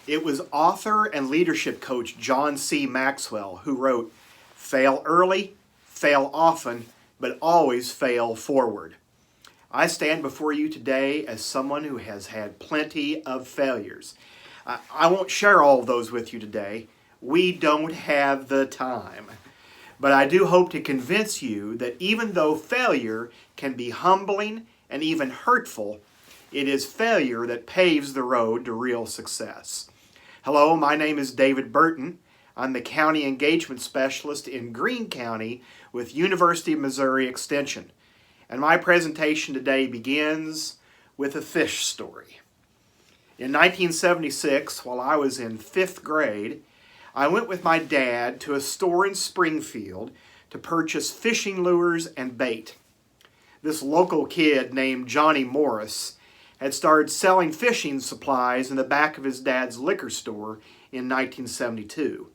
It was author and leadership coach John C. Maxwell who wrote, "Fail early, fail often, but always fail forward." I stand before you today as someone who has had plenty of failures. I won't share all of those with you today. We don't have the time. But I do hope to convince you that even though failure can be humbling and even hurtful, it is failure that paves the road to real success. Hello, my name is David Burton. I'm the County Engagement Specialist in Greene County with University of Missouri Extension. And my presentation today begins with a fish story. In 1976, while I was in 5th grade, I went with my dad to a store in Springfield to purchase fishing lures and bait. This local kid named Johnny Morris had started selling fishing supplies in the back of his dad's liquor store in 1972.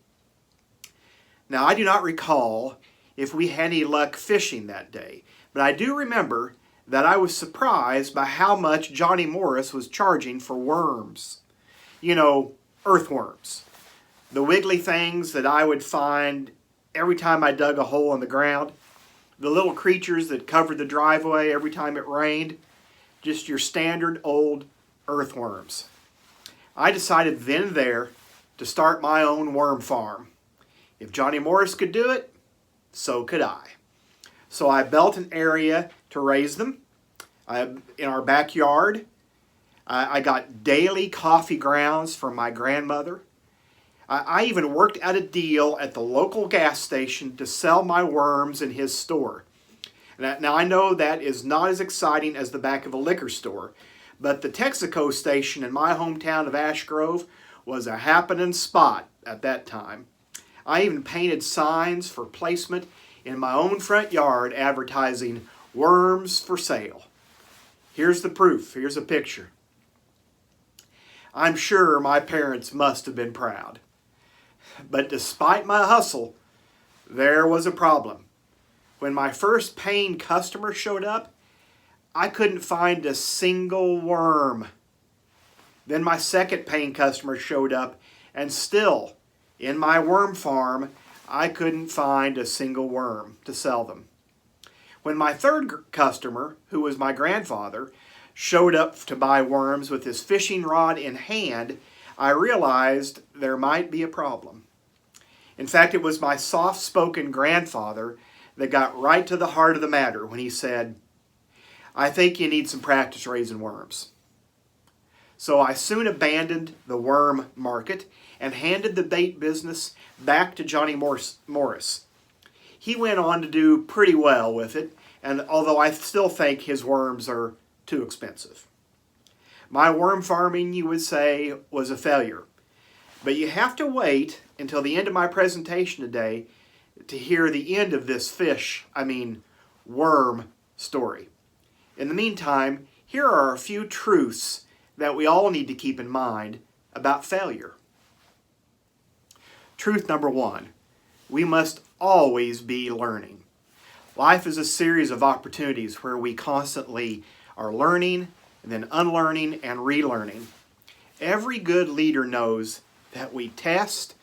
Now, I do not recall if we had any luck fishing that day, but I do remember that I was surprised by how much Johnny Morris was charging for worms. You know, earthworms. The wiggly things that I would find every time I dug a hole in the ground. The little creatures that covered the driveway every time it rained. Just your standard old earthworms. I decided then and there to start my own worm farm. If Johnny Morris could do it, so could I. So I built an area to raise them in our backyard. I got daily coffee grounds from my grandmother. I even worked out a deal at the local gas station to sell my worms in his store. Now I know that is not as exciting as the back of a liquor store, but the Texaco station in my hometown of Ash Grove was a happening spot at that time. I even painted signs for placement in my own front yard advertising worms for sale. Here's the proof. Here's a picture. I'm sure my parents must have been proud. But despite my hustle, there was a problem. When my first paying customer showed up, I couldn't find a single worm. Then my second paying customer showed up, and still, in my worm farm, I couldn't find a single worm to sell them. When my third customer, who was my grandfather, showed up to buy worms with his fishing rod in hand, I realized there might be a problem. In fact, it was my soft-spoken grandfather that got right to the heart of the matter when he said, "I think you need some practice raising worms." So I soon abandoned the worm market and handed the bait business back to Johnny Morris. He went on to do pretty well with it, and although I still think his worms are too expensive. My worm farming, you would say, was a failure. But you have to wait until the end of my presentation today to hear the end of this worm story. In the meantime, here are a few truths that we all need to keep in mind about failure. Truth number 1, we must always be learning. Life is a series of opportunities where we constantly are learning, and then unlearning and relearning. Every good leader knows that we test,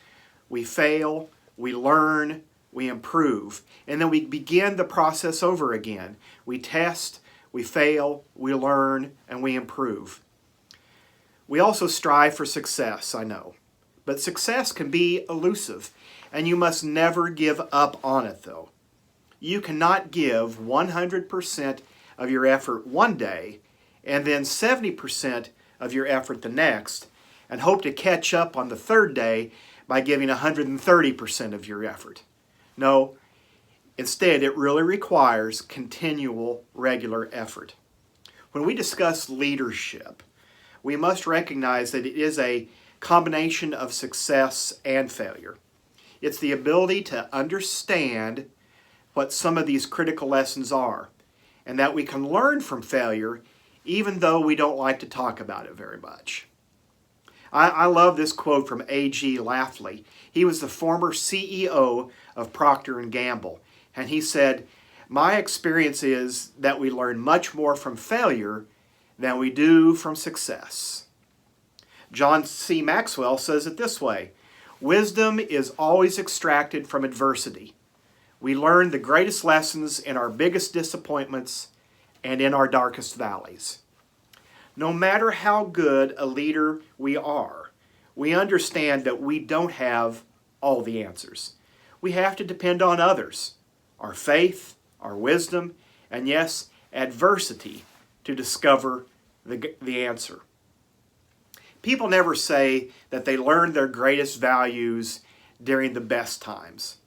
we fail, we learn, we improve, and then we begin the process over again. We test, we fail, we learn, and we improve. We also strive for success, I know, but success can be elusive, and you must never give up on it, though. You cannot give 100% of your effort one day and then 70% of your effort the next and hope to catch up on the third day by giving 130% of your effort. No, instead it really requires continual, regular effort. When we discuss leadership, we must recognize that it is a combination of success and failure. It's the ability to understand what some of these critical lessons are, and that we can learn from failure even though we don't like to talk about it very much. I love this quote from A.G. Lafley. He was the former CEO of Procter & Gamble, and he said, "My experience is that we learn much more from failure than we do from success." John C. Maxwell says it this way: wisdom is always extracted from adversity. We learn the greatest lessons in our biggest disappointments and in our darkest valleys. No matter how good a leader we are, we understand that we don't have all the answers. We have to depend on others, our faith, our wisdom, and yes, adversity to discover the answer. People never say that they learned their greatest values during the best times.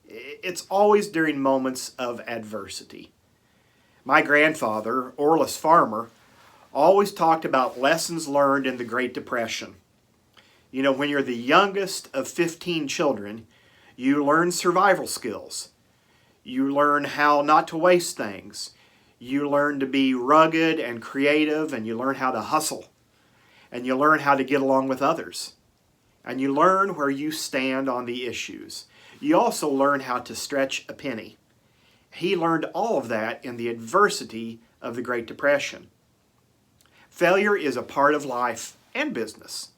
It's always during moments of adversity. My grandfather, Orlis Farmer, always talked about lessons learned in the Great Depression. You know, when you're the youngest of 15 children, you learn survival skills. You learn how not to waste things. You learn to be rugged and creative, and you learn how to hustle. And you learn how to get along with others. And you learn where you stand on the issues. You also learn how to stretch a penny. He learned all of that in the adversity of the Great Depression. Failure is a part of life and business.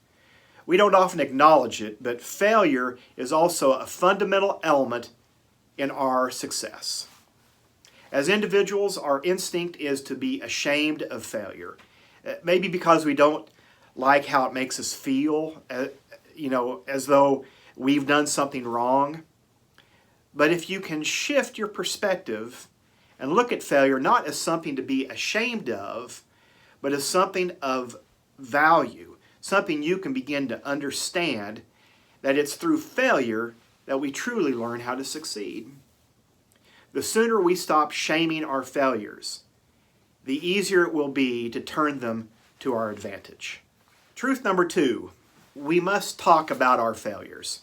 We don't often acknowledge it, but failure is also a fundamental element in our success. As individuals, our instinct is to be ashamed of failure. Maybe because we don't like how it makes us feel, as though we've done something wrong. But if you can shift your perspective and look at failure not as something to be ashamed of, but as something of value, something you can begin to understand, that it's through failure that we truly learn how to succeed. The sooner we stop shaming our failures, the easier it will be to turn them to our advantage. Truth number 2, we must talk about our failures.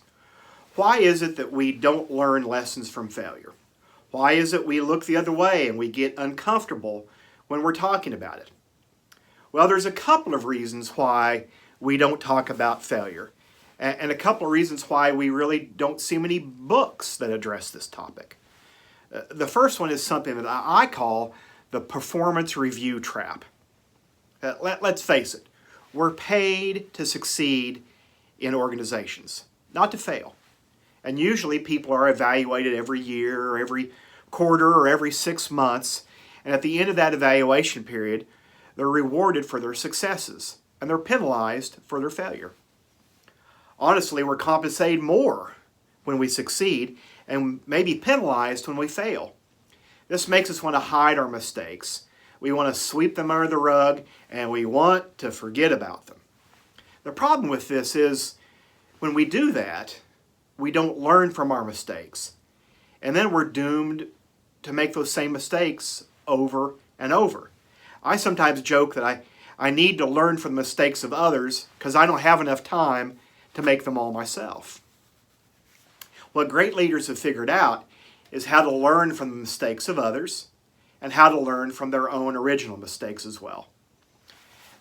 Why is it that we don't learn lessons from failure? Why is it we look the other way and we get uncomfortable when we're talking about it? Well, there's a couple of reasons why we don't talk about failure, and a couple of reasons why we really don't see many books that address this topic. The first one is something that I call the performance review trap. Let's face it, we're paid to succeed in organizations, not to fail. And usually people are evaluated every year or every quarter or every 6 months, and at the end of that evaluation period, they're rewarded for their successes and they're penalized for their failure. Honestly, we're compensated more when we succeed and maybe penalized when we fail. This makes us want to hide our mistakes. We want to sweep them under the rug, and we want to forget about them. The problem with this is when we do that, we don't learn from our mistakes. And then we're doomed to make those same mistakes over and over. I sometimes joke that I need to learn from the mistakes of others because I don't have enough time to make them all myself. What great leaders have figured out is how to learn from the mistakes of others and how to learn from their own original mistakes as well.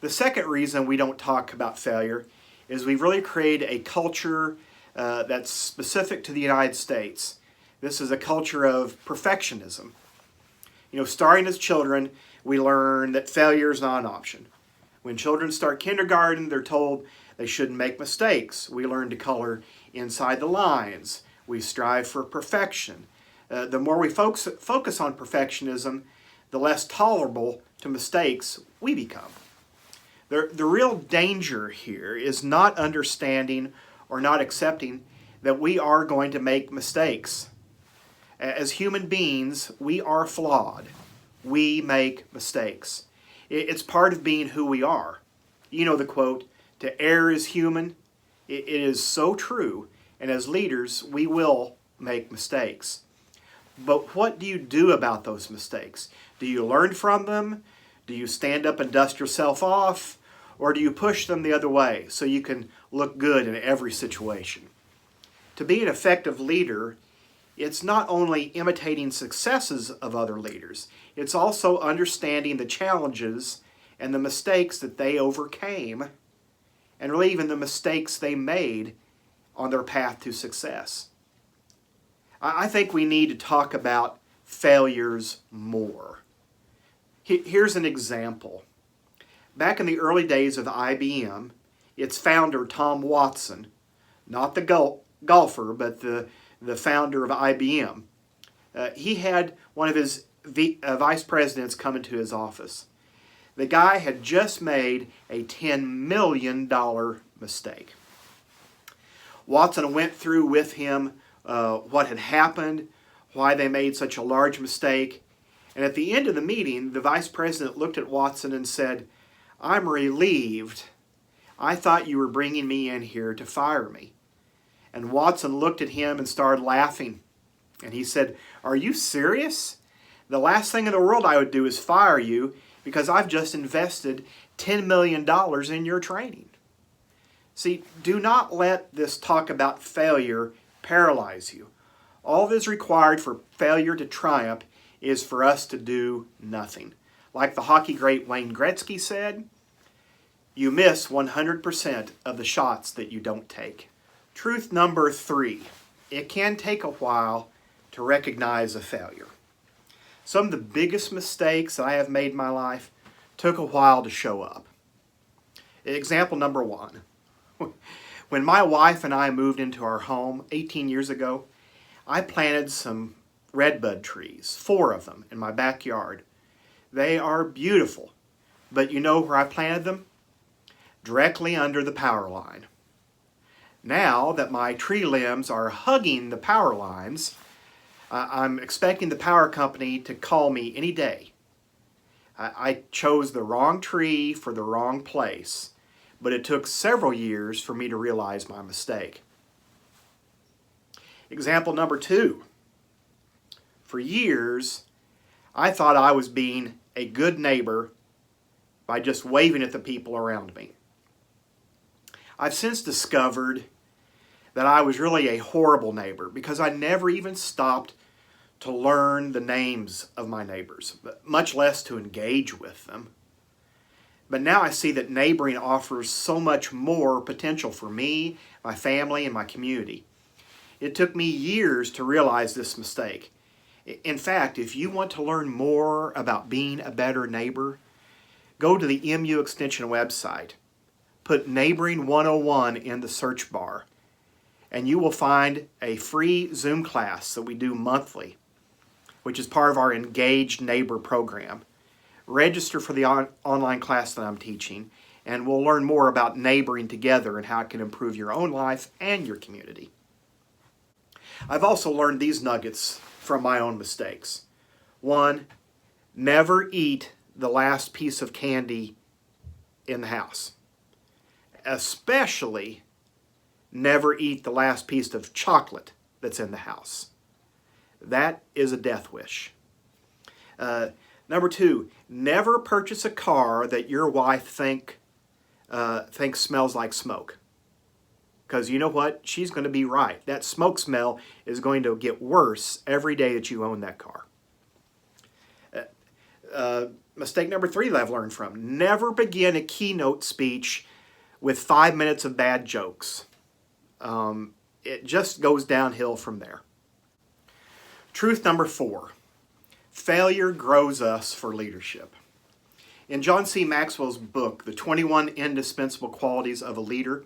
The second reason we don't talk about failure is we've really created a culture that's specific to the United States. This is a culture of perfectionism. Starting as children, we learn that failure is not an option. When children start kindergarten, they're told they shouldn't make mistakes. We learn to color inside the lines. We strive for perfection. The more we focus on perfectionism, the less tolerable to mistakes we become. The real danger here is not understanding or not accepting that we are going to make mistakes. As human beings, we are flawed. We make mistakes. It's part of being who we are. You know the quote, "To err is human." It is so true, and as leaders, we will make mistakes. But what do you do about those mistakes? Do you learn from them? Do you stand up and dust yourself off? Or do you push them the other way so you can look good in every situation? To be an effective leader, it's not only imitating successes of other leaders, it's also understanding the challenges and the mistakes that they overcame, and really even the mistakes they made on their path to success. I think we need to talk about failures more. Here's an example. Back in the early days of IBM, its founder, Tom Watson, not the golfer, but the founder of IBM. He had one of his vice presidents come into his office. The guy had just made a $10 million mistake. Watson went through with him what had happened, why they made such a large mistake, and at the end of the meeting, the vice president looked at Watson and said, "I'm relieved. I thought you were bringing me in here to fire me." And Watson looked at him and started laughing. And he said, "Are you serious? The last thing in the world I would do is fire you because I've just invested $10 million in your training." See, do not let this talk about failure paralyze you. All that is required for failure to triumph is for us to do nothing. Like the hockey great Wayne Gretzky said, you miss 100% of the shots that you don't take. Truth number 3, it can take a while to recognize a failure. Some of the biggest mistakes that I have made in my life took a while to show up. Example number 1. When my wife and I moved into our home 18 years ago, I planted some redbud trees, 4 of them, in my backyard. They are beautiful, but you know where I planted them? Directly under the power line. Now that my tree limbs are hugging the power lines, I'm expecting the power company to call me any day. I chose the wrong tree for the wrong place, but it took several years for me to realize my mistake. Example number 2. For years, I thought I was being a good neighbor by just waving at the people around me. I've since discovered that I was really a horrible neighbor because I never even stopped to learn the names of my neighbors, much less to engage with them. But now I see that neighboring offers so much more potential for me, my family, and my community. It took me years to realize this mistake. In fact, if you want to learn more about being a better neighbor, go to the MU Extension website. Put Neighboring 101 in the search bar, and you will find a free Zoom class that we do monthly, which is part of our Engaged Neighbor program. Register for the online class that I'm teaching, and we'll learn more about neighboring together and how it can improve your own life and your community. I've also learned these nuggets from my own mistakes. 1, never eat the last piece of candy in the house. Especially never eat the last piece of chocolate that's in the house. That is a death wish. Number 2, never purchase a car that your wife thinks smells like smoke. Because you know what? She's going to be right. That smoke smell is going to get worse every day that you own that car. Mistake number 3 that I've learned from. Never begin a keynote speech with 5 minutes of bad jokes. It just goes downhill from there. Truth number 4. Failure grows us for leadership. In John C. Maxwell's book, The 21 Indispensable Qualities of a Leader,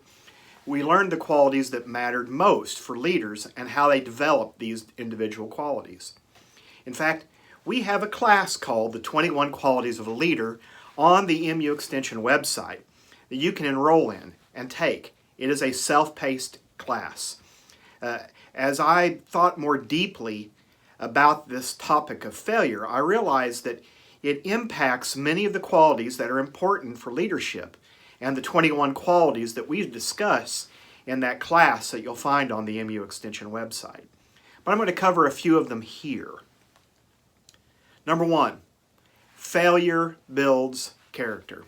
we learned the qualities that mattered most for leaders and how they developed these individual qualities. In fact, we have a class called The 21 Qualities of a Leader on the MU Extension website that you can enroll in and take. It is a self-paced class. As I thought more deeply about this topic of failure, I realized that it impacts many of the qualities that are important for leadership and the 21 qualities that we discuss in that class that you'll find on the MU Extension website. But I'm going to cover a few of them here. Number 1, failure builds character.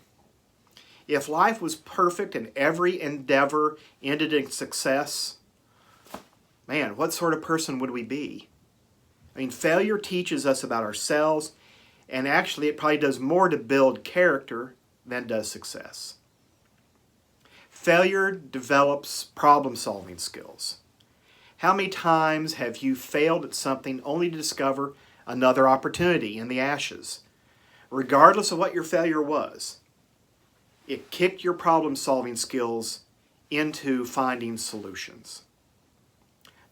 If life was perfect and every endeavor ended in success, man, what sort of person would we be? I mean, failure teaches us about ourselves, and actually it probably does more to build character than does success. Failure develops problem-solving skills. How many times have you failed at something only to discover another opportunity in the ashes? Regardless of what your failure was, It kicked your problem-solving skills into finding solutions.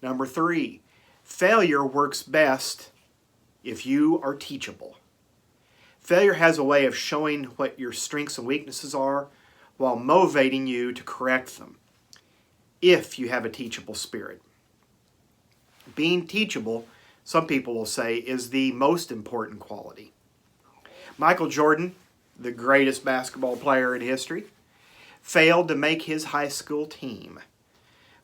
Number 3, failure works best if you are teachable. Failure has a way of showing what your strengths and weaknesses are while motivating you to correct them, if you have a teachable spirit. Being teachable, some people will say, is the most important quality. Michael Jordan, the greatest basketball player in history, failed to make his high school team.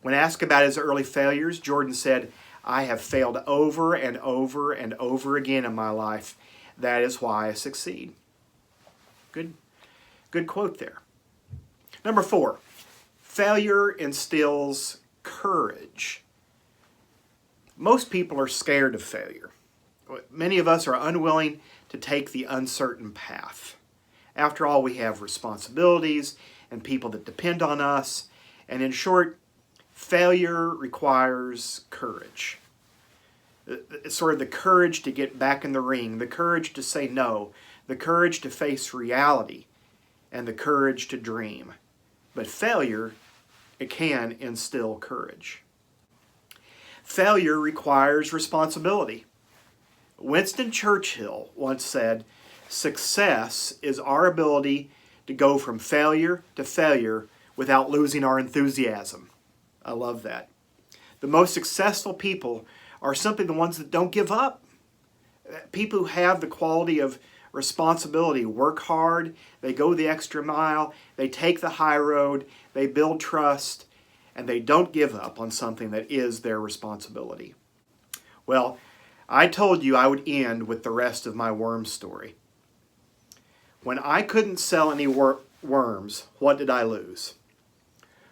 When asked about his early failures, Jordan said, "I have failed over and over and over again in my life. That is why I succeed." Good quote there. Number 4, failure instills courage. Most people are scared of failure. Many of us are unwilling to take the uncertain path. After all, we have responsibilities and people that depend on us. And in short, failure requires courage. It's sort of the courage to get back in the ring, the courage to say no, the courage to face reality, and the courage to dream. But failure, it can instill courage. Failure requires responsibility. Winston Churchill once said, "Success is our ability to go from failure to failure without losing our enthusiasm." I love that. The most successful people are simply the ones that don't give up. People who have the quality of responsibility, work hard, they go the extra mile, they take the high road, they build trust, and they don't give up on something that is their responsibility. Well, I told you I would end with the rest of my worm story. When I couldn't sell any worms, what did I lose?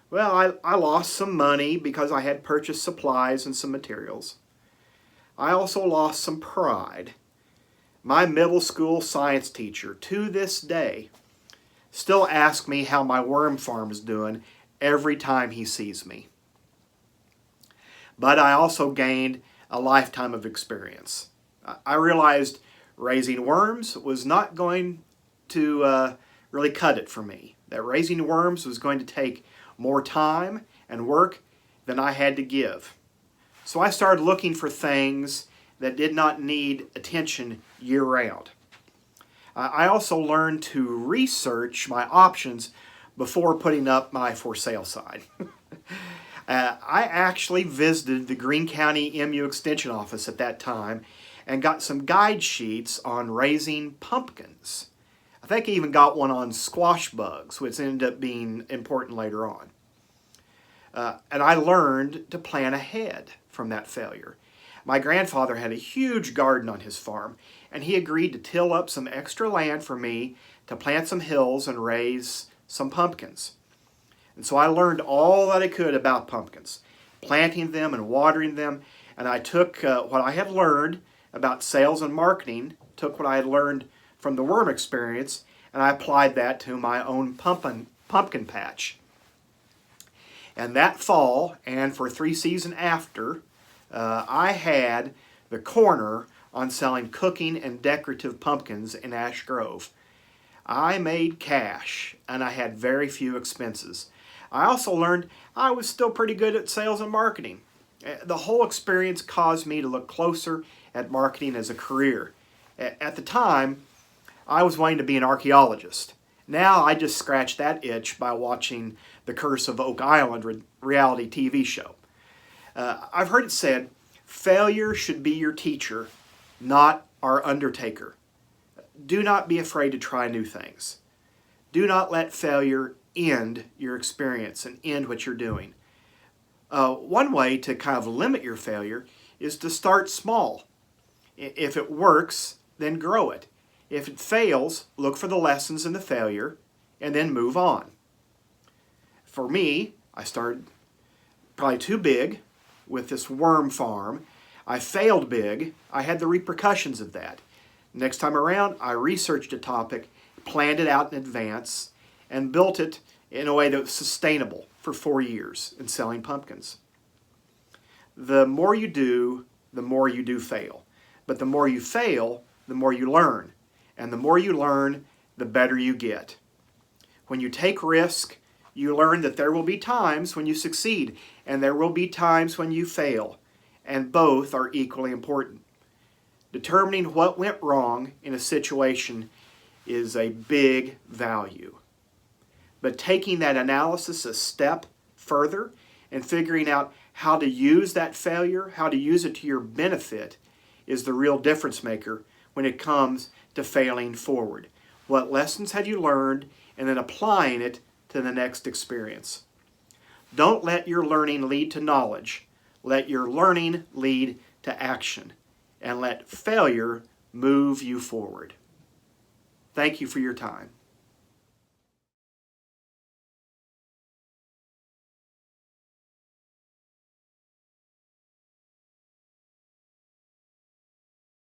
Well, I lost some money because I had purchased supplies and some materials. I also lost some pride. My middle school science teacher, to this day, still asks me how my worm farm is doing every time he sees me. But I also gained a lifetime of experience. I realized raising worms was not going to really cut it for me. That raising worms was going to take more time and work than I had to give. So I started looking for things that did not need attention year-round. I also learned to research my options before putting up my for sale sign. I actually visited the Greene County MU Extension office at that time and got some guide sheets on raising pumpkins. I think I even got one on squash bugs, which ended up being important later on. And I learned to plan ahead from that failure. My grandfather had a huge garden on his farm, and he agreed to till up some extra land for me to plant some hills and raise some pumpkins. And so I learned all that I could about pumpkins, planting them and watering them, and I took what I had learned about sales and marketing, took what I had learned from the worm experience, and I applied that to my own pumpkin patch. And that fall, and for 3 seasons after, I had the corner on selling cooking and decorative pumpkins in Ash Grove. I made cash, and I had very few expenses. I also learned I was still pretty good at sales and marketing. The whole experience caused me to look closer at marketing as a career. At the time, I was wanting to be an archaeologist. Now I just scratch that itch by watching The Curse of Oak Island reality TV show. I've heard it said, failure should be your teacher, not our undertaker. Do not be afraid to try new things. Do not let failure end your experience and end what you're doing. One way to kind of limit your failure is to start small. If it works, then grow it. If it fails, look for the lessons in the failure and then move on. For me, I started probably too big with this worm farm. I failed big. I had the repercussions of that. Next time around, I researched a topic, planned it out in advance, and built it in a way that was sustainable for 4 years in selling pumpkins. The more you do, the more you do fail. But the more you fail, the more you learn. And the more you learn, the better you get. When you take risk, you learn that there will be times when you succeed and there will be times when you fail, and both are equally important. Determining what went wrong in a situation is a big value. But taking that analysis a step further and figuring out how to use that failure, how to use it to your benefit, is the real difference maker when it comes to failing forward. What lessons have you learned, and then applying it to the next experience. Don't let your learning lead to knowledge. Let your learning lead to action. And let failure move you forward. Thank you for your time.